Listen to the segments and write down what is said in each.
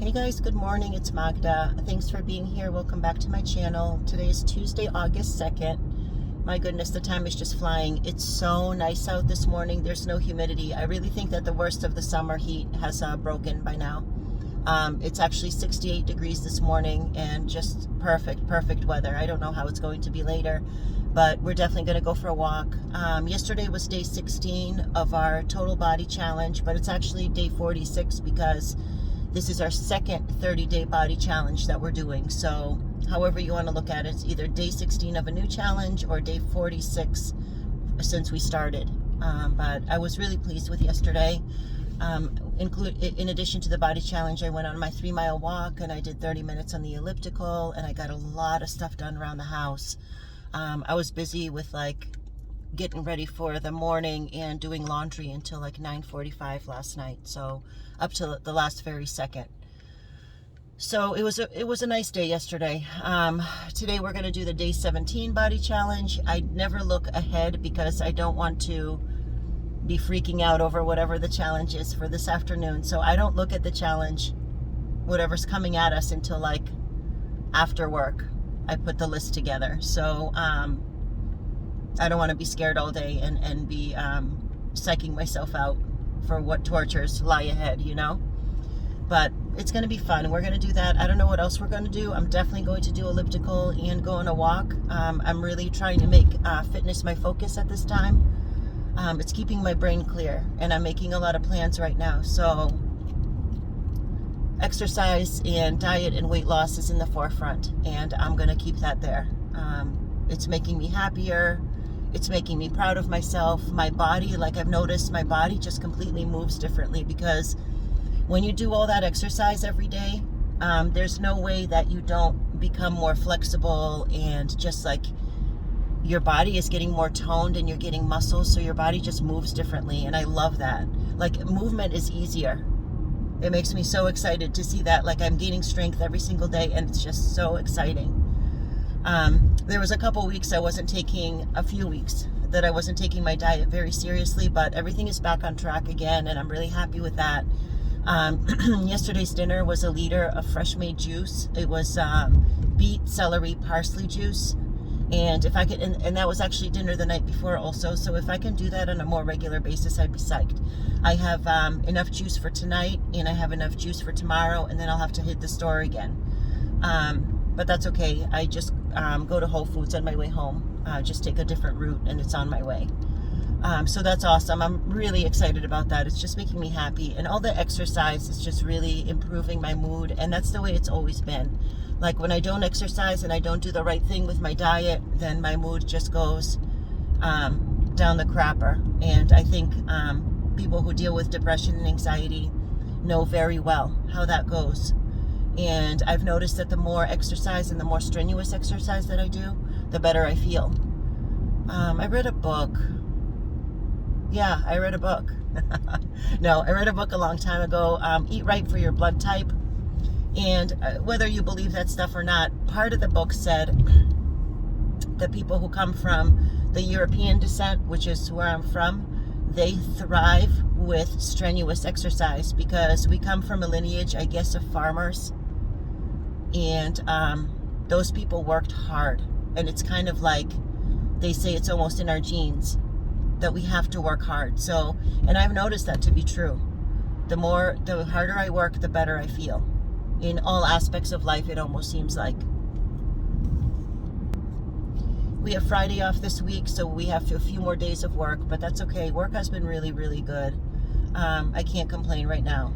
Hey guys, good morning. It's Magda. Thanks for being here. Welcome back to my channel. Today is Tuesday, August 2nd. My goodness, the time is just flying. It's so nice out this morning. There's no humidity. I really think that the worst of the summer heat has broken by now. It's actually 68 degrees this morning and just perfect weather. I don't know how it's going to be later, but we're definitely going to go for a walk. Yesterday was day 16 of our total body challenge, but it's actually day 46 because this is our second 30-day body challenge that we're doing. So however you want to look at it, it's either day 16 of a new challenge or day 46 since we started. But I was really pleased with yesterday. In addition to the body challenge, I went on my 3-mile walk and I did 30 minutes on the elliptical, and I got a lot of stuff done around the house. I was busy with getting ready for the morning and doing laundry until 9:45 last night, so up to the last very second. So it was a nice day yesterday. Today we're going to do the day 17 body challenge. I never look ahead because I don't want to be freaking out over whatever the challenge is for this afternoon. So I don't look at the challenge, whatever's coming at us, until after work. I put the list together. So I don't want to be scared all day and be psyching myself out for what tortures lie ahead, But it's going to be fun. We're going to do that. I don't know what else we're going to do. I'm definitely going to do elliptical and go on a walk. I'm really trying to make fitness my focus at this time. It's keeping my brain clear, and I'm making a lot of plans right now. So exercise and diet and weight loss is in the forefront, and I'm going to keep that there. It's making me happier. It's making me proud of myself. My body, I've noticed, my body just completely moves differently, because when you do all that exercise every day, there's no way that you don't become more flexible, and just your body is getting more toned and you're getting muscles, so your body just moves differently, and I love that. Movement is easier. It makes me so excited to see that. I'm gaining strength every single day, and it's just so exciting. There was a few weeks that I wasn't taking my diet very seriously, but everything is back on track again, and I'm really happy with that. Yesterday's dinner was a liter of fresh made juice. It was beet, celery, parsley juice. And if I could, and that was actually dinner the night before also. So if I can do that on a more regular basis, I'd be psyched. I have enough juice for tonight, and I have enough juice for tomorrow, and then I'll have to hit the store again. But that's okay. I just go to Whole Foods on my way home. Just take a different route, and it's on my way. So that's awesome. I'm really excited about that. It's just making me happy. And all the exercise is just really improving my mood, and that's the way it's always been. When I don't exercise and I don't do the right thing with my diet, then my mood just goes down the crapper. And I think people who deal with depression and anxiety know very well how that goes. And I've noticed that the more exercise and the more strenuous exercise that I do, the better I feel. I read a book. Yeah, I read a book. No, I read a book a long time ago, Eat Right for Your Blood Type. And whether you believe that stuff or not, part of the book said that people who come from the European descent, which is where I'm from, they thrive with strenuous exercise, because we come from a lineage, I guess, of farmers. And those people worked hard. And it's kind of they say it's almost in our genes that we have to work hard. So, and I've noticed that to be true. The harder I work, the better I feel. In all aspects of life, it almost seems like. We have Friday off this week, so we have a few more days of work, but that's okay. Work has been really, really good. I can't complain right now.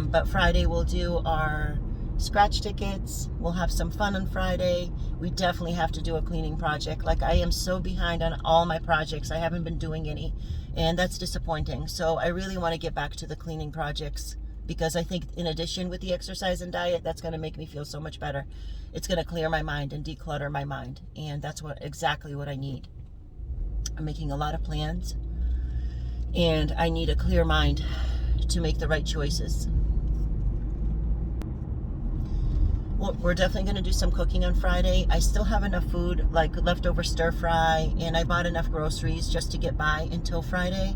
But Friday we'll do our scratch tickets. We'll have some fun on Friday. We definitely have to do a cleaning project. I am so behind on all my projects. I haven't been doing any, and that's disappointing. So I really want to get back to the cleaning projects, because I think in addition with the exercise and diet, that's going to make me feel so much better. It's going to clear my mind and declutter my mind, and that's exactly what I need. I'm making a lot of plans, and I need a clear mind to make the right choices. Well, we're definitely going to do some cooking on Friday. I still have enough food, leftover stir fry, and I bought enough groceries just to get by until Friday.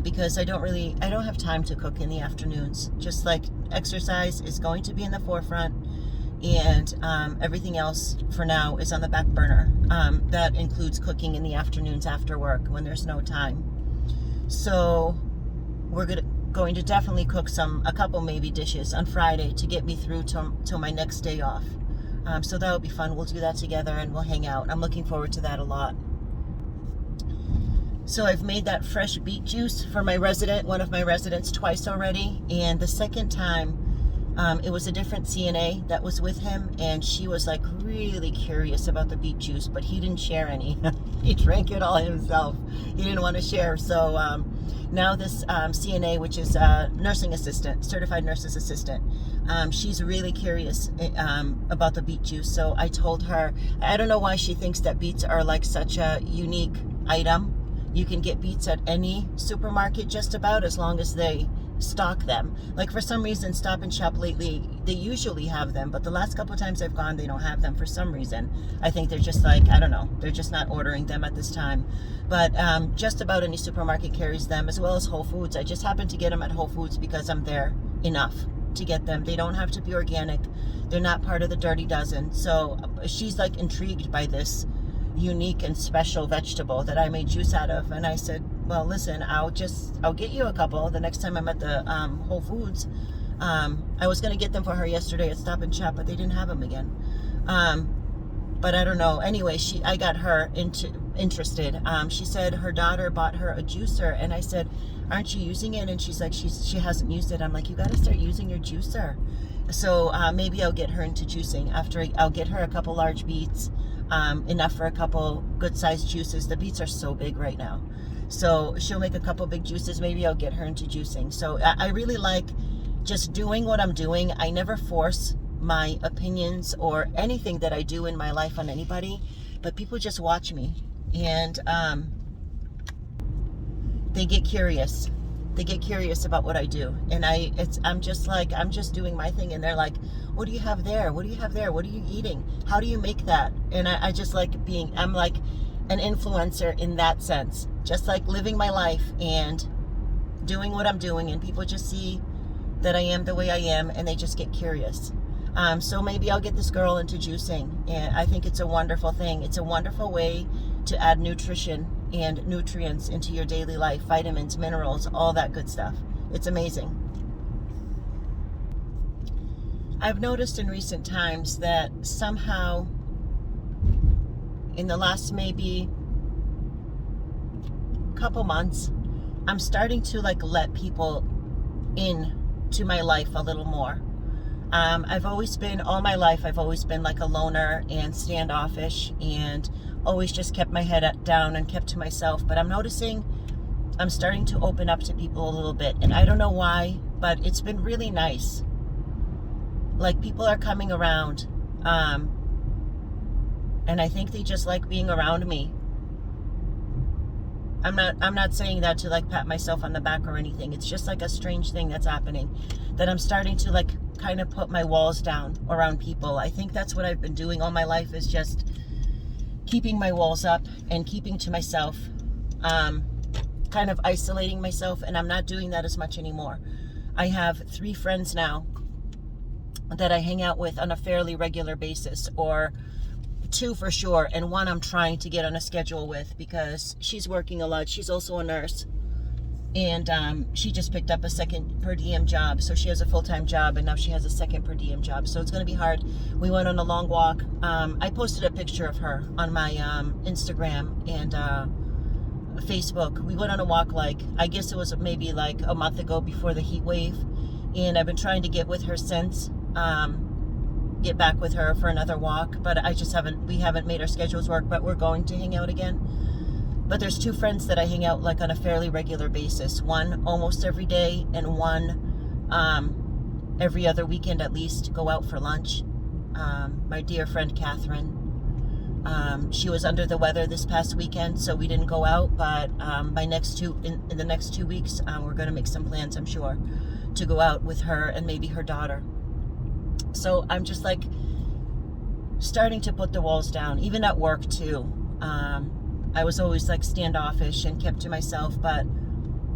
because I don't have time to cook in the afternoons. Just like exercise is going to be in the forefront, and everything else for now is on the back burner. That includes cooking in the afternoons after work when there's no time. So we're going to definitely cook a couple maybe dishes on Friday to get me through till my next day off. So that'll be fun. We'll do that together and we'll hang out. I'm looking forward to that a lot. So I've made that fresh beet juice for one of my residents twice already. And the second time, it was a different CNA that was with him, and she was like really curious about the beet juice, but he didn't share any. He drank it all himself. He didn't want to share. So now this CNA, which is a nursing assistant, certified nurse's assistant, she's really curious about the beet juice. So I told her, I don't know why she thinks that beets are like such a unique item. You can get beets at any supermarket just about, as long as they stock them. Like for some reason, Stop and Shop lately, they usually have them, but the last couple of times I've gone, they don't have them for some reason. I think they're just like, I don't know, they're just not ordering them at this time. But just about any supermarket carries them, as well as Whole Foods. I just happen to get them at Whole Foods because I'm there enough to get them. They don't have to be organic. They're not part of the Dirty Dozen. So she's like intrigued by this unique and special vegetable that I made juice out of. And I said, well, listen, I'll get you a couple the next time I'm at the Whole Foods. I was going to get them for her yesterday at Stop and Shop, but they didn't have them again. But I don't know. Anyway, I got her interested. She said her daughter bought her a juicer, and I said, aren't you using it? And she's like, she hasn't used it. I'm like, you got to start using your juicer. So maybe I'll get her into juicing. I'll get her a couple large beets, enough for a couple good-sized juices. The beets are so big right now. So she'll make a couple big juices. Maybe I'll get her into juicing. So I really like just doing what I'm doing. I never force my opinions or anything that I do in my life on anybody, but people just watch me, and they get curious. They get curious about what I do, and I'm just doing my thing, and they're like, what do you have there? What do you have there? What are you eating? How do you make that? And I just like I'm like an influencer in that sense, just like living my life and doing what I'm doing, and people just see that I am the way I am, and they just get curious. So maybe I'll get this girl into juicing, and I think it's a wonderful thing. It's a wonderful way to add nutrition and nutrients into your daily life, vitamins, minerals, all that good stuff. It's amazing. I've noticed in recent times that somehow in the last maybe couple months, I'm starting to like let people in to my life a little more. All my life I've always been like a loner and standoffish, and always just kept my head down and kept to myself. But I'm noticing I'm starting to open up to people a little bit, and I don't know why, but it's been really nice. Like people are coming around, and I think they just like being around me. I'm not saying that to like pat myself on the back or anything. It's just like a strange thing that's happening, that I'm starting to like kind of put my walls down around people. I think that's what I've been doing all my life, is just keeping my walls up and keeping to myself, kind of isolating myself, and I'm not doing that as much anymore. I have 3 friends now that I hang out with on a fairly regular basis, or 2 for sure, and 1 I'm trying to get on a schedule with because she's working a lot. She's also a nurse, and she just picked up a second per diem job. So she has a full-time job, and now she has a second per diem job. So it's going to be hard. We went on a long walk. I posted a picture of her on my Instagram and Facebook. We went on a walk, like, I guess it was maybe like a month ago before the heat wave, and I've been trying to get with her since. Get back with her for another walk, but we haven't made our schedules work, but we're going to hang out again. But there's 2 friends that I hang out like on a fairly regular basis. 1 almost every day, and 1 every other weekend at least, go out for lunch. My dear friend Catherine, she was under the weather this past weekend, so we didn't go out, but in the next 2 weeks, we're going to make some plans, I'm sure, to go out with her and maybe her daughter. So I'm just like starting to put the walls down, even at work too. I was always like standoffish and kept to myself, but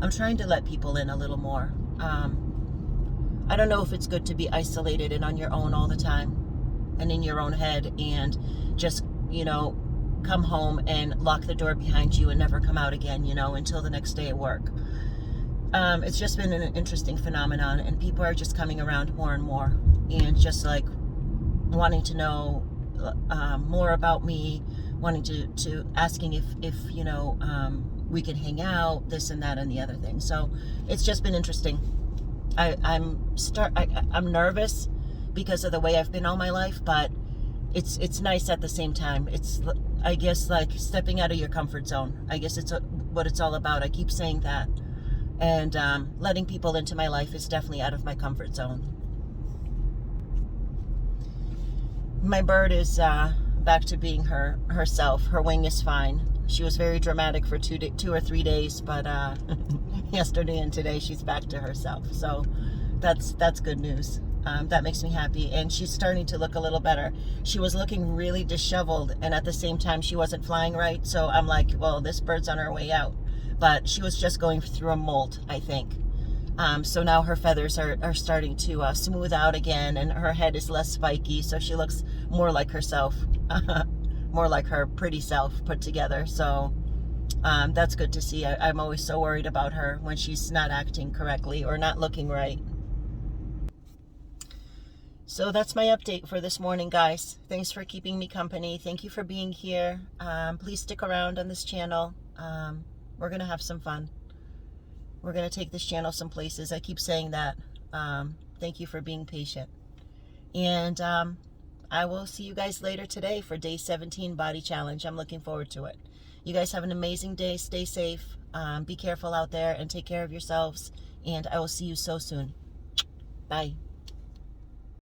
I'm trying to let people in a little more. I don't know if it's good to be isolated and on your own all the time and in your own head and just, come home and lock the door behind you and never come out again, until the next day at work. It's just been an interesting phenomenon, and people are just coming around more and more and just like wanting to know more about me, wanting to asking if we can hang out, this and that and the other thing. So it's just been interesting. I'm nervous because of the way I've been all my life, but it's nice at the same time. It's, I guess, like stepping out of your comfort zone. I guess it's what it's all about. I keep saying that. And letting people into my life is definitely out of my comfort zone. My bird is back to being herself. Her wing is fine. She was very dramatic for 2 or 3 days, but yesterday and today she's back to herself. So that's good news. That makes me happy, and she's starting to look a little better. She was looking really disheveled, and at the same time she wasn't flying right. So I'm like, well, this bird's on her way out. But she was just going through a molt, I think. So now her feathers are starting to smooth out again, and her head is less spiky, so she looks more like herself, more like her pretty self put together. So that's good to see. I'm always so worried about her when she's not acting correctly or not looking right. So that's my update for this morning, guys. Thanks for keeping me company. Thank you for being here. Please stick around on this channel. We're going to have some fun. We're going to take this channel some places. I keep saying that. Thank you for being patient. And I will see you guys later today for day 17 body challenge. I'm looking forward to it. You guys have an amazing day. Stay safe. Be careful out there and take care of yourselves. And I will see you so soon. Bye.